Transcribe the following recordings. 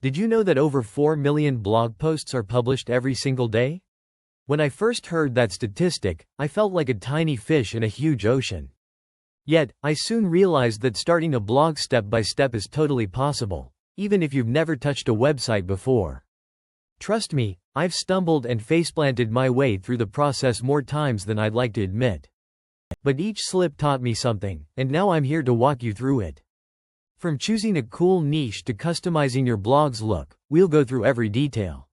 Did you know that over 4 million blog posts are published every single day? When I first heard that statistic, I felt like a tiny fish in a huge ocean. Yet, I soon realized that starting a blog step by step is totally possible, even if you've never touched a website before. Trust me, I've stumbled and faceplanted my way through the process more times than I'd like to admit. But each slip taught me something, and now I'm here to walk you through it. From choosing a cool niche to customizing your blog's look, we'll go through every detail.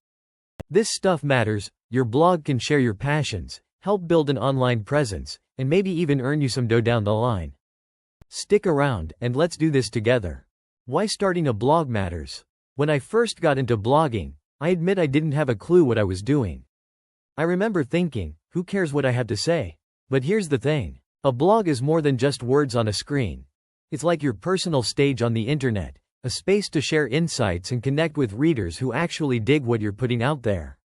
This stuff matters. Your blog can share your passions, help build an online presence, and maybe even earn you some dough down the line. Stick around, and let's do this together. Why starting a blog matters. When I first got into blogging, I admit I didn't have a clue what I was doing. I remember thinking, who cares what I have to say? But here's the thing. A blog is more than just words on a screen. It's like your personal stage on the internet, a space to share insights and connect with readers who actually dig what you're putting out there.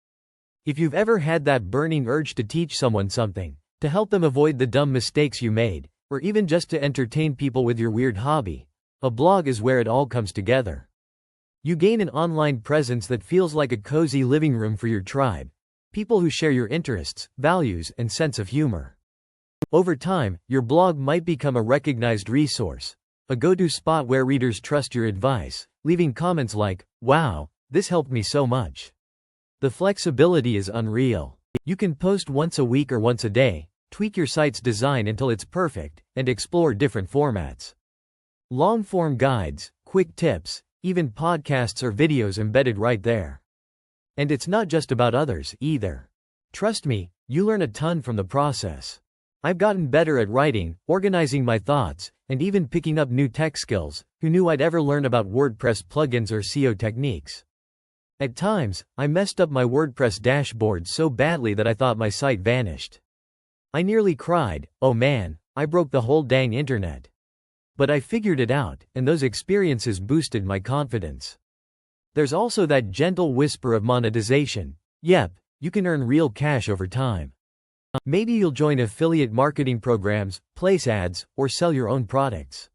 If you've ever had that burning urge to teach someone something, to help them avoid the dumb mistakes you made, or even just to entertain people with your weird hobby, a blog is where it all comes together. You gain an online presence that feels like a cozy living room for your tribe, people who share your interests, values, and sense of humor. Over time, your blog might become a recognized resource, a go-to spot where readers trust your advice, leaving comments like, "Wow, this helped me so much." The flexibility is unreal. You can post once a week or once a day, tweak your site's design until it's perfect, and explore different formats. Long-form guides, quick tips, even podcasts or videos embedded right there. And it's not just about others, either. Trust me, you learn a ton from the process. I've gotten better at writing, organizing my thoughts, and even picking up new tech skills. Who knew I'd ever learn about WordPress plugins or SEO techniques? At times, I messed up my WordPress dashboard so badly that I thought my site vanished. I nearly cried, oh man, I broke the whole dang internet. But I figured it out, and those experiences boosted my confidence. There's also that gentle whisper of monetization. Yep, you can earn real cash over time. Maybe you'll join affiliate marketing programs, place ads, or sell your own products.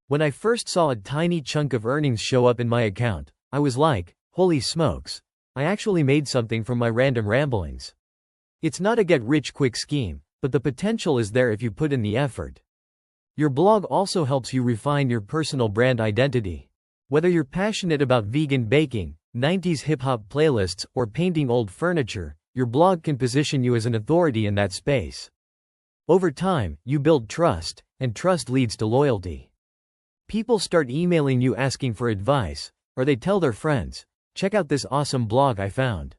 When I first saw a tiny chunk of earnings show up in my account, I was like, holy smokes, I actually made something from my random ramblings. It's not a get-rich-quick scheme, but the potential is there if you put in the effort. Your blog also helps you refine your personal brand identity. Whether you're passionate about vegan baking, 90s hip-hop playlists, or painting old furniture, your blog can position you as an authority in that space. Over time, you build trust, and trust leads to loyalty. People start emailing you asking for advice, or they tell their friends, check out this awesome blog I found.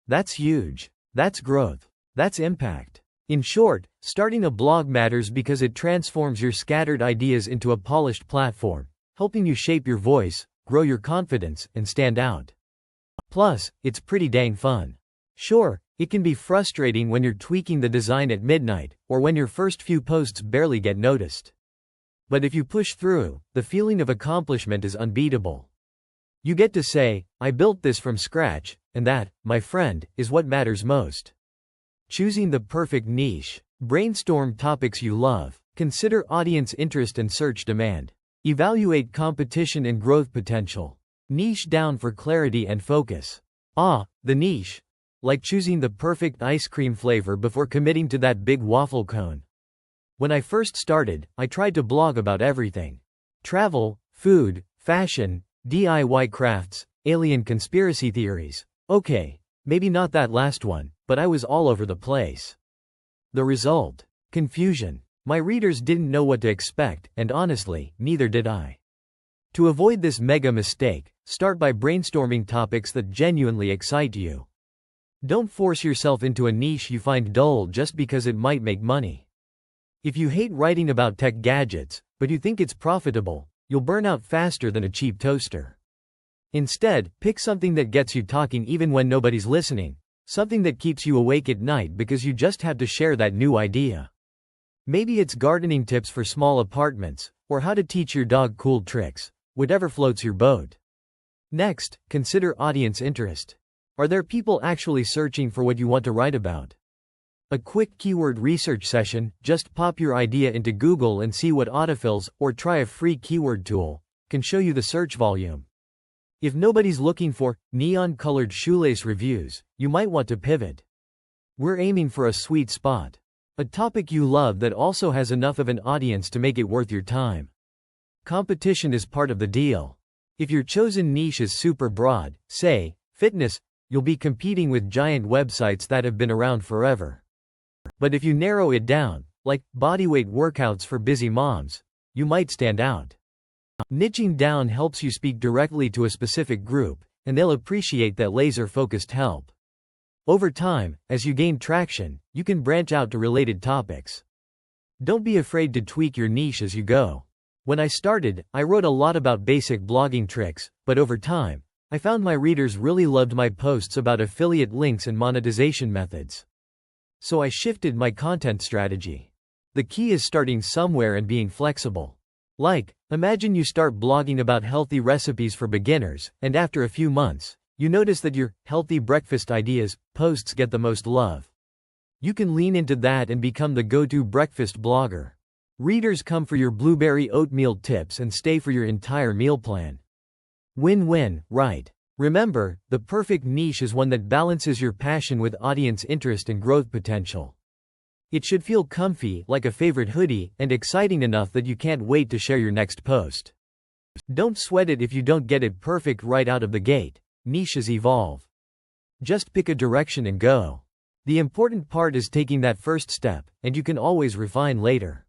That's huge. That's growth. That's impact. In short, starting a blog matters because it transforms your scattered ideas into a polished platform, helping you shape your voice, grow your confidence, and stand out. Plus, it's pretty dang fun. Sure, it can be frustrating when you're tweaking the design at midnight, or when your first few posts barely get noticed. But if you push through, the feeling of accomplishment is unbeatable. You get to say, I built this from scratch, and that, my friend, is what matters most. Choosing the perfect niche. Brainstorm topics you love. Consider audience interest and search demand. Evaluate competition and growth potential. Niche down for clarity and focus. The niche. Like choosing the perfect ice cream flavor before committing to that big waffle cone. When I first started, I tried to blog about everything. Travel, food, fashion, DIY crafts, alien conspiracy theories. Okay, maybe not that last one, but I was all over the place. The result? Confusion. My readers didn't know what to expect, and honestly, neither did I. To avoid this mega mistake, start by brainstorming topics that genuinely excite you. Don't force yourself into a niche you find dull just because it might make money. If you hate writing about tech gadgets, but you think it's profitable, you'll burn out faster than a cheap toaster. Instead, pick something that gets you talking even when nobody's listening, something that keeps you awake at night because you just have to share that new idea. Maybe it's gardening tips for small apartments, or how to teach your dog cool tricks, whatever floats your boat. Next, consider audience interest. Are there people actually searching for what you want to write about? A quick keyword research session, just pop your idea into Google and see what autofills, or try a free keyword tool, can show you the search volume. If nobody's looking for neon-colored shoelace reviews, you might want to pivot. We're aiming for a sweet spot. A topic you love that also has enough of an audience to make it worth your time. Competition is part of the deal. If your chosen niche is super broad, say, fitness, you'll be competing with giant websites that have been around forever. But if you narrow it down, like bodyweight workouts for busy moms, you might stand out. Niching down helps you speak directly to a specific group, and they'll appreciate that laser-focused help. Over time, as you gain traction, you can branch out to related topics. Don't be afraid to tweak your niche as you go. When I started, I wrote a lot about basic blogging tricks, but over time, I found my readers really loved my posts about affiliate links and monetization methods. So I shifted my content strategy. The key is starting somewhere and being flexible. Like, imagine you start blogging about healthy recipes for beginners, and after a few months, you notice that your healthy breakfast ideas posts get the most love. You can lean into that and become the go-to breakfast blogger. Readers come for your blueberry oatmeal tips and stay for your entire meal plan. Win-win, right? Remember, the perfect niche is one that balances your passion with audience interest and growth potential. It should feel comfy, like a favorite hoodie, and exciting enough that you can't wait to share your next post. Don't sweat it if you don't get it perfect right out of the gate. Niches evolve. Just pick a direction and go. The important part is taking that first step, and you can always refine later.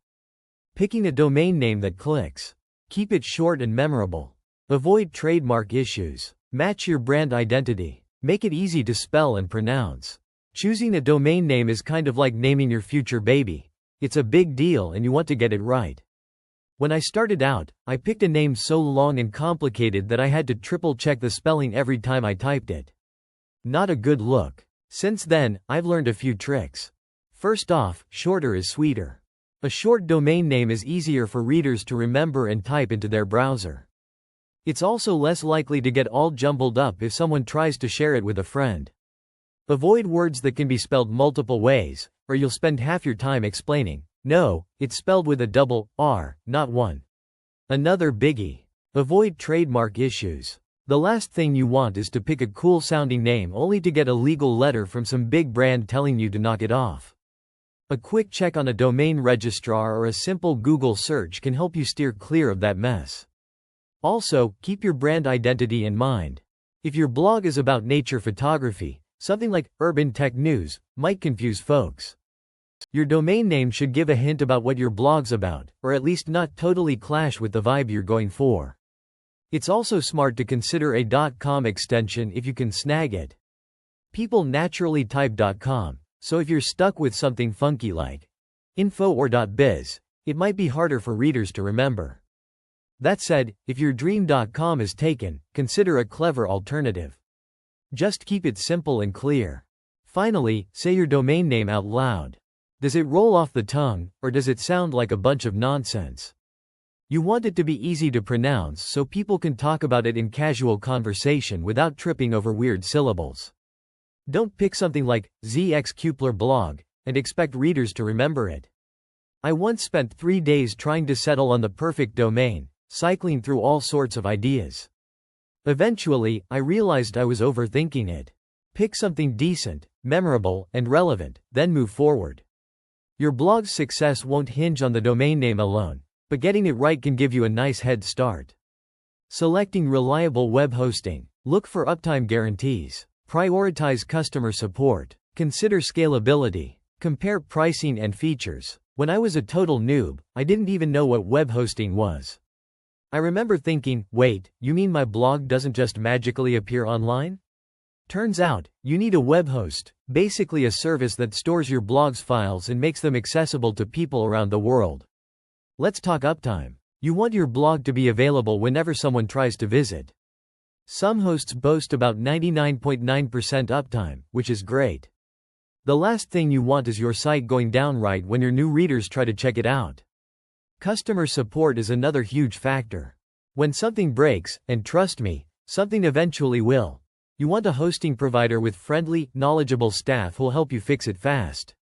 Picking a domain name that clicks. Keep it short and memorable. Avoid trademark issues. Match your brand identity. Make it easy to spell and pronounce. Choosing a domain name is kind of like naming your future baby. It's a big deal and you want to get it right. When I started out, I picked a name so long and complicated that I had to triple-check the spelling every time I typed it. Not a good look. Since then, I've learned a few tricks. First off, shorter is sweeter. A short domain name is easier for readers to remember and type into their browser. It's also less likely to get all jumbled up if someone tries to share it with a friend. Avoid words that can be spelled multiple ways, or you'll spend half your time explaining, no, it's spelled with a double R, not one. Another biggie. Avoid trademark issues. The last thing you want is to pick a cool-sounding name only to get a legal letter from some big brand telling you to knock it off. A quick check on a domain registrar or a simple Google search can help you steer clear of that mess. Also, keep your brand identity in mind. If your blog is about nature photography, something like Urban Tech News might confuse folks. Your domain name should give a hint about what your blog's about, or at least not totally clash with the vibe you're going for. It's also smart to consider a .com extension if you can snag it. People naturally type .com, so if you're stuck with something funky like info or .biz, it might be harder for readers to remember. That said, if your dream .com is taken, consider a clever alternative. Just keep it simple and clear. Finally, say your domain name out loud. Does it roll off the tongue, or does it sound like a bunch of nonsense? You want it to be easy to pronounce so people can talk about it in casual conversation without tripping over weird syllables. Don't pick something like ZX Kupler blog and expect readers to remember it. I once spent 3 days trying to settle on the perfect domain, cycling through all sorts of ideas. Eventually, I realized I was overthinking it. Pick something decent, memorable, and relevant, then move forward. Your blog's success won't hinge on the domain name alone, but getting it right can give you a nice head start. Selecting reliable web hosting. Look for uptime guarantees. Prioritize customer support. Consider scalability. Compare pricing and features. When I was a total noob, I didn't even know what web hosting was. I remember thinking, wait, you mean my blog doesn't just magically appear online? Turns out, you need a web host, basically a service that stores your blog's files and makes them accessible to people around the world. Let's talk uptime. You want your blog to be available whenever someone tries to visit. Some hosts boast about 99.9% uptime, which is great. The last thing you want is your site going down right when your new readers try to check it out. Customer support is another huge factor. When something breaks, and trust me, something eventually will, you want a hosting provider with friendly, knowledgeable staff who'll help you fix it fast.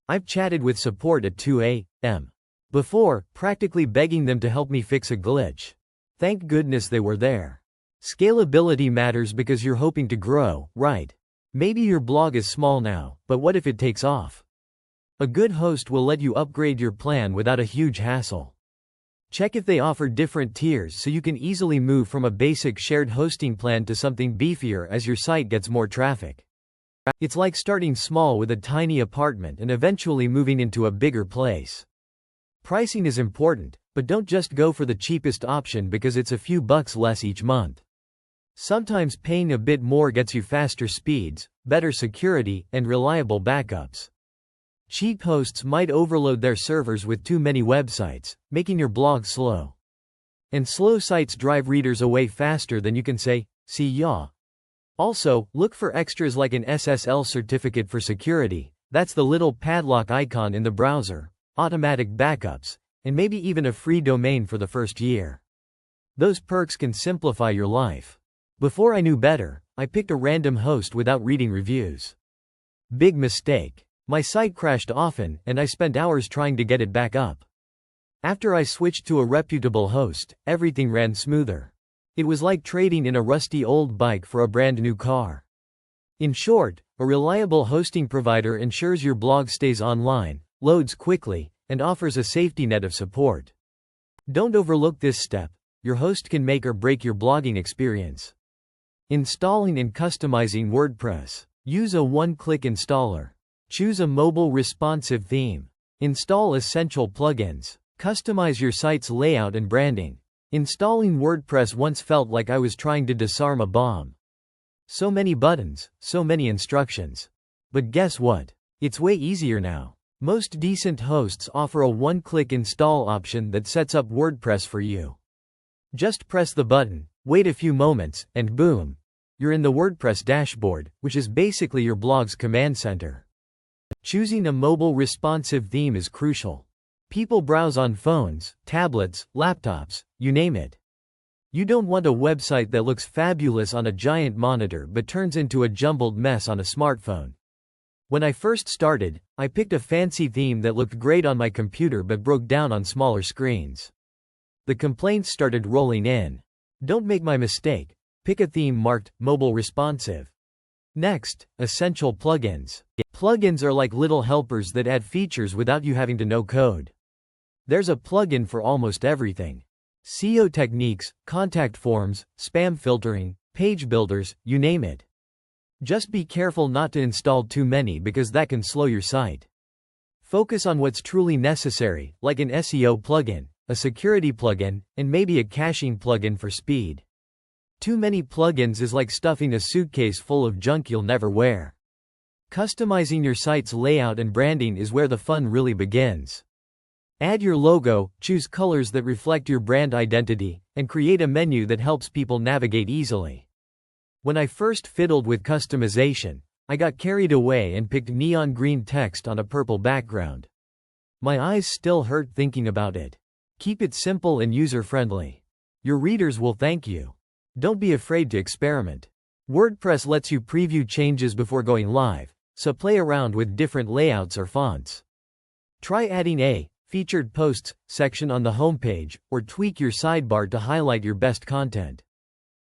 I've chatted with support at 2 a.m. before, practically begging them to help me fix a glitch. Thank goodness they were there. Scalability matters because you're hoping to grow, right? Maybe your blog is small now, but what if it takes off? A good host will let you upgrade your plan without a huge hassle. Check if they offer different tiers so you can easily move from a basic shared hosting plan to something beefier as your site gets more traffic. It's like starting small with a tiny apartment and eventually moving into a bigger place. Pricing is important, but don't just go for the cheapest option because it's a few bucks less each month. Sometimes paying a bit more gets you faster speeds, better security, and reliable backups. Cheap hosts might overload their servers with too many websites, making your blog slow. And slow sites drive readers away faster than you can say, "See ya." Also, look for extras like an SSL certificate for security, that's the little padlock icon in the browser, automatic backups, and maybe even a free domain for the first year. Those perks can simplify your life. Before I knew better, I picked a random host without reading reviews. Big mistake. My site crashed often, and I spent hours trying to get it back up. After I switched to a reputable host, everything ran smoother. It was like trading in a rusty old bike for a brand new car. In short, a reliable hosting provider ensures your blog stays online, loads quickly, and offers a safety net of support. Don't overlook this step. Your host can make or break your blogging experience. Installing and customizing WordPress. Use a one-click installer. Choose a mobile responsive theme. Install essential plugins. Customize your site's layout and branding. Installing WordPress once felt like I was trying to disarm a bomb. So many buttons, so many instructions. But guess what? It's way easier now. Most decent hosts offer a one-click install option that sets up WordPress for you. Just press the button, wait a few moments, and boom! You're in the WordPress dashboard, which is basically your blog's command center. Choosing a mobile responsive theme is crucial. People browse on phones, tablets, laptops, you name it. You don't want a website that looks fabulous on a giant monitor but turns into a jumbled mess on a smartphone. When I first started, I picked a fancy theme that looked great on my computer but broke down on smaller screens. The complaints started rolling in. Don't make my mistake. Pick a theme marked mobile responsive. Next, essential plugins. Plugins are like little helpers that add features without you having to know code. There's a plugin for almost everything. SEO techniques, contact forms, spam filtering, page builders, you name it. Just be careful not to install too many because that can slow your site. Focus on what's truly necessary, like an SEO plugin, a security plugin, and maybe a caching plugin for speed. Too many plugins is like stuffing a suitcase full of junk you'll never wear. Customizing your site's layout and branding is where the fun really begins. Add your logo, choose colors that reflect your brand identity, and create a menu that helps people navigate easily. When I first fiddled with customization, I got carried away and picked neon green text on a purple background. My eyes still hurt thinking about it. Keep it simple and user-friendly. Your readers will thank you. Don't be afraid to experiment. WordPress lets you preview changes before going live, so play around with different layouts or fonts. Try adding a featured posts section on the homepage, or tweak your sidebar to highlight your best content.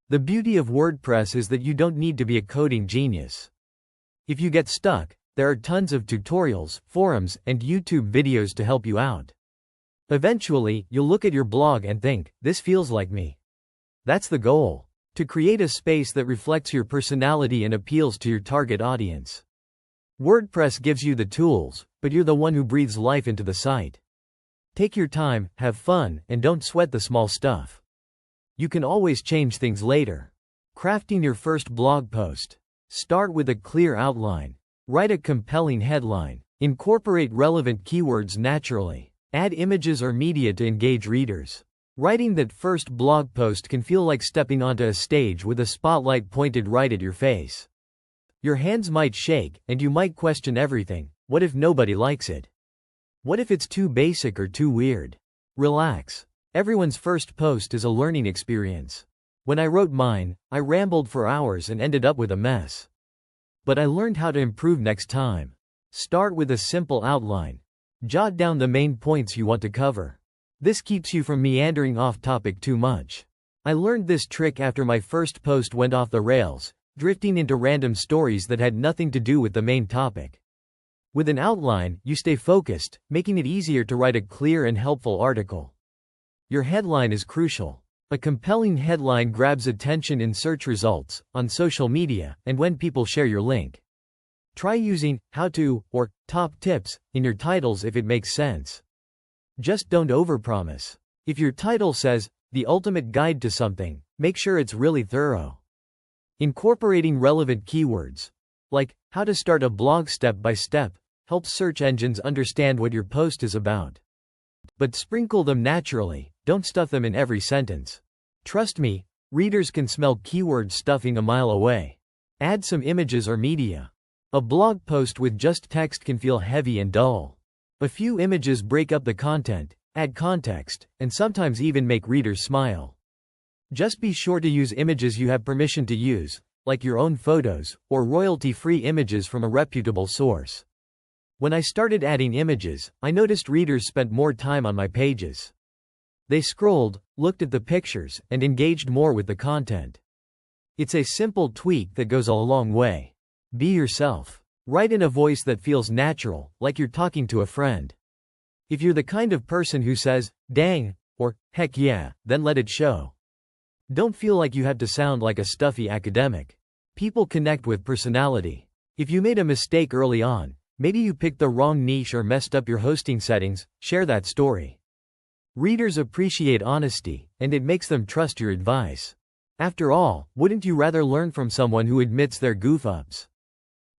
The beauty of WordPress is that you don't need to be a coding genius. If you get stuck, there are tons of tutorials, forums, and YouTube videos to help you out. Eventually, you'll look at your blog and think, this feels like me. That's the goal. To create a space that reflects your personality and appeals to your target audience. WordPress gives you the tools, but you're the one who breathes life into the site. Take your time, have fun, and don't sweat the small stuff. You can always change things later. Crafting your first blog post. Start with a clear outline. Write a compelling headline. Incorporate relevant keywords naturally. Add images or media to engage readers. Writing that first blog post can feel like stepping onto a stage with a spotlight pointed right at your face. Your hands might shake, and you might question everything. What if nobody likes it? What if it's too basic or too weird? Relax. Everyone's first post is a learning experience. When I wrote mine, I rambled for hours and ended up with a mess. But I learned how to improve next time. Start with a simple outline. Jot down the main points you want to cover. This keeps you from meandering off topic too much. I learned this trick after my first post went off the rails, drifting into random stories that had nothing to do with the main topic. With an outline, you stay focused, making it easier to write a clear and helpful article. Your headline is crucial. A compelling headline grabs attention in search results, on social media, and when people share your link. Try using how to or top tips in your titles if it makes sense. Just don't overpromise. If your title says, "The ultimate guide to something," make sure it's really thorough. Incorporating relevant keywords, like how to start a blog step by step, helps search engines understand what your post is about. But sprinkle them naturally, don't stuff them in every sentence. Trust me, readers can smell keyword stuffing a mile away. Add some images or media. A blog post with just text can feel heavy and dull. A few images break up the content, add context, and sometimes even make readers smile. Just be sure to use images you have permission to use, like your own photos, or royalty-free images from a reputable source. When I started adding images, I noticed readers spent more time on my pages. They scrolled, looked at the pictures, and engaged more with the content. It's a simple tweak that goes a long way. Be yourself. Write in a voice that feels natural, like you're talking to a friend. If you're the kind of person who says, "Dang," or "Heck yeah," then let it show. Don't feel like you have to sound like a stuffy academic. People connect with personality. If you made a mistake early on, maybe you picked the wrong niche or messed up your hosting settings, share that story. Readers appreciate honesty, and it makes them trust your advice. After all, wouldn't you rather learn from someone who admits their goof-ups?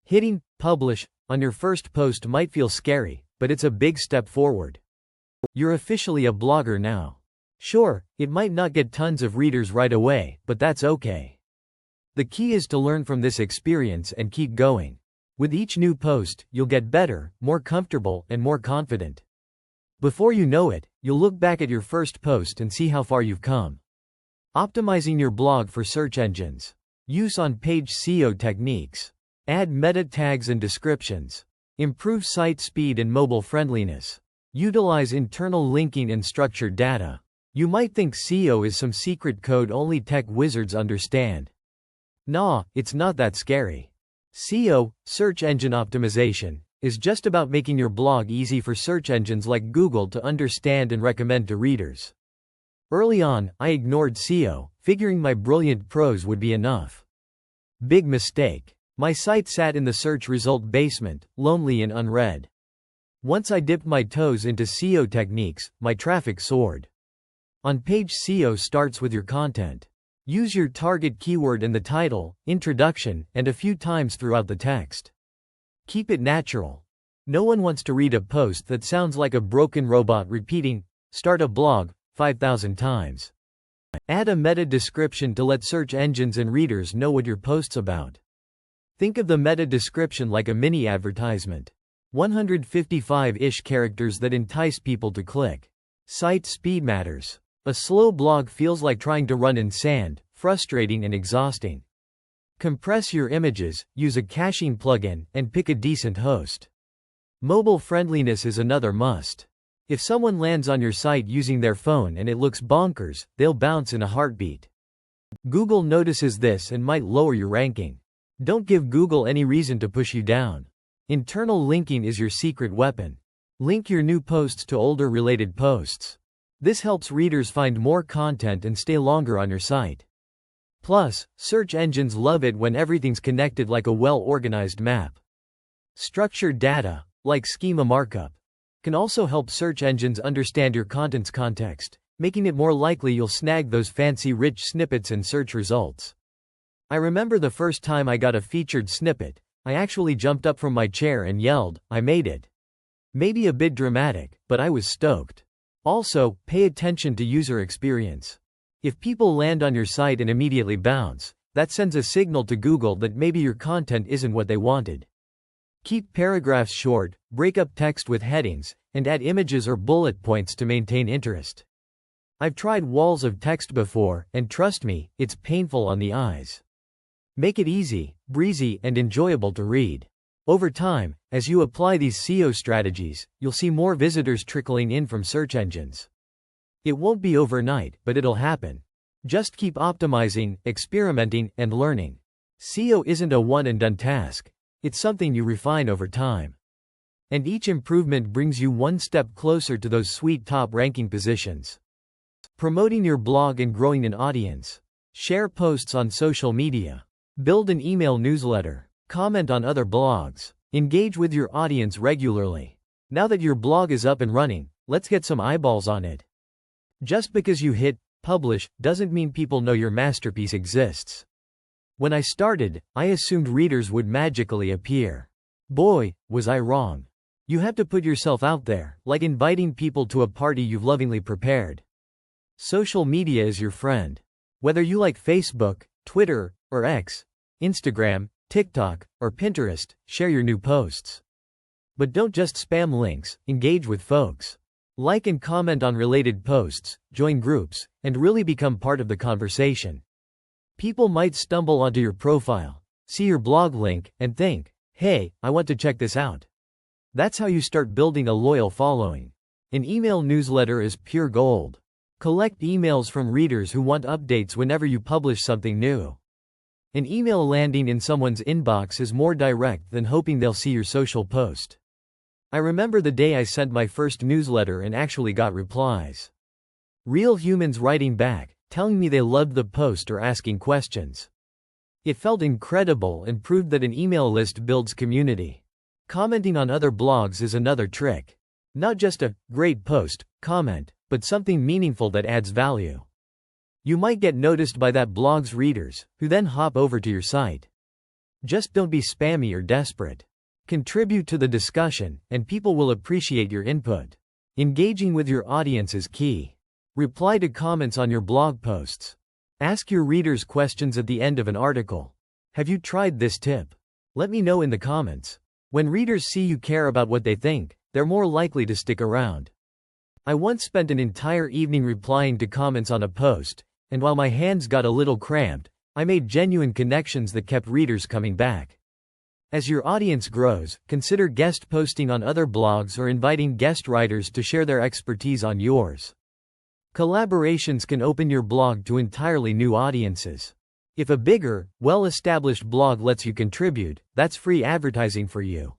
Hitting publish on your first post might feel scary, but it's a big step forward. You're officially a blogger now. Sure, it might not get tons of readers right away, but that's okay. The key is to learn from this experience and keep going. With each new post, you'll get better, more comfortable, and more confident. Before you know it, you'll look back at your first post and see how far you've come. Optimizing your blog for search engines. Use on-page SEO techniques. Add meta tags and descriptions. Improve site speed and mobile friendliness. Utilize internal linking and structured data. You might think SEO is some secret code only tech wizards understand. Nah, it's not that scary. SEO, search engine optimization, is just about making your blog easy for search engines like Google to understand and recommend to readers. Early on, I ignored SEO, figuring my brilliant prose would be enough. Big mistake. My site sat in the search result basement, lonely and unread. Once I dipped my toes into SEO techniques, my traffic soared. On-page SEO starts with your content. Use your target keyword in the title, introduction, and a few times throughout the text. Keep it natural. No one wants to read a post that sounds like a broken robot repeating, "Start a blog," 5,000 times. Add a meta description to let search engines and readers know what your post's about. Think of the meta description like a mini advertisement. 155-ish characters that entice people to click. Site speed matters. A slow blog feels like trying to run in sand, frustrating and exhausting. Compress your images, use a caching plugin, and pick a decent host. Mobile friendliness is another must. If someone lands on your site using their phone and it looks bonkers, they'll bounce in a heartbeat. Google notices this and might lower your ranking. Don't give Google any reason to push you down. Internal linking is your secret weapon. Link your new posts to older related posts. This helps readers find more content and stay longer on your site. Plus, search engines love it when everything's connected like a well-organized map. Structured data, like schema markup, can also help search engines understand your content's context, making it more likely you'll snag those fancy rich snippets in search results. I remember the first time I got a featured snippet, I actually jumped up from my chair and yelled, "I made it." Maybe a bit dramatic, but I was stoked. Also, pay attention to user experience. If people land on your site and immediately bounce, that sends a signal to Google that maybe your content isn't what they wanted. Keep paragraphs short, break up text with headings, and add images or bullet points to maintain interest. I've tried walls of text before, and trust me, it's painful on the eyes. Make it easy, breezy, and enjoyable to read. Over time, as you apply these SEO strategies, you'll see more visitors trickling in from search engines. It won't be overnight, but it'll happen. Just keep optimizing, experimenting, and learning. SEO isn't a one-and-done task. It's something you refine over time. And each improvement brings you one step closer to those sweet top-ranking positions. Promoting your blog and growing an audience. Share posts on social media. Build an email newsletter. Comment on other blogs. Engage with your audience regularly. Now that your blog is up and running, let's get some eyeballs on it. Just because you hit publish doesn't mean people know your masterpiece exists. When I started, I assumed readers would magically appear. Boy, was I wrong. You have to put yourself out there, like inviting people to a party you've lovingly prepared. Social media is your friend. Whether you like Facebook, Twitter, or X, Instagram, TikTok, or Pinterest, share your new posts. But don't just spam links, engage with folks. Like and comment on related posts, join groups, and really become part of the conversation. People might stumble onto your profile, see your blog link, and think, hey, I want to check this out. That's how you start building a loyal following. An email newsletter is pure gold. Collect emails from readers who want updates whenever you publish something new. An email landing in someone's inbox is more direct than hoping they'll see your social post. I remember the day I sent my first newsletter and actually got replies. Real humans writing back, telling me they loved the post or asking questions. It felt incredible and proved that an email list builds community. Commenting on other blogs is another trick. Not just a great post, comment, but something meaningful that adds value. You might get noticed by that blog's readers, who then hop over to your site. Just don't be spammy or desperate. Contribute to the discussion, and people will appreciate your input. Engaging with your audience is key. Reply to comments on your blog posts. Ask your readers questions at the end of an article. Have you tried this tip? Let me know in the comments. When readers see you care about what they think, they're more likely to stick around. I once spent an entire evening replying to comments on a post, and while my hands got a little cramped, I made genuine connections that kept readers coming back. As your audience grows, consider guest posting on other blogs or inviting guest writers to share their expertise on yours. Collaborations can open your blog to entirely new audiences. If a bigger, well-established blog lets you contribute, that's free advertising for you.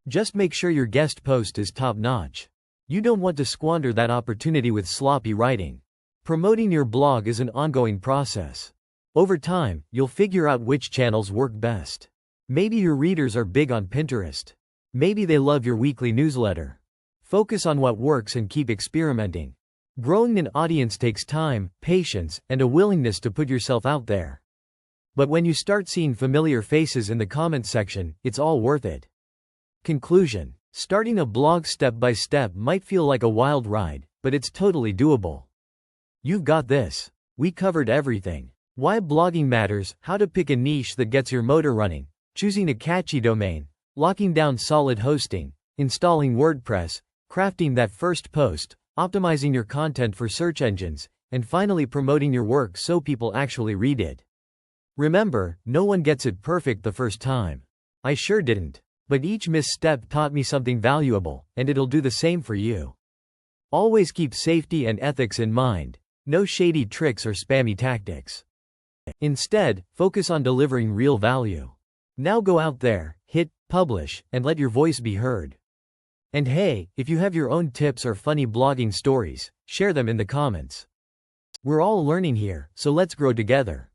Just make sure your guest post is top-notch. You don't want to squander that opportunity with sloppy writing. Promoting your blog is an ongoing process. Over time, you'll figure out which channels work best. Maybe your readers are big on Pinterest. Maybe they love your weekly newsletter. Focus on what works and keep experimenting. Growing an audience takes time, patience, and a willingness to put yourself out there. But when you start seeing familiar faces in the comments section, it's all worth it. Conclusion: starting a blog step by step might feel like a wild ride, but it's totally doable. You've got this. We covered everything. Why blogging matters, how to pick a niche that gets your motor running, choosing a catchy domain, locking down solid hosting, installing WordPress, crafting that first post, optimizing your content for search engines, and finally promoting your work so people actually read it. Remember, no one gets it perfect the first time. I sure didn't. But each misstep taught me something valuable, and it'll do the same for you. Always keep safety and ethics in mind. No shady tricks or spammy tactics. Instead, focus on delivering real value. Now go out there, hit publish, and let your voice be heard. And hey, if you have your own tips or funny blogging stories, share them in the comments. We're all learning here, so let's grow together.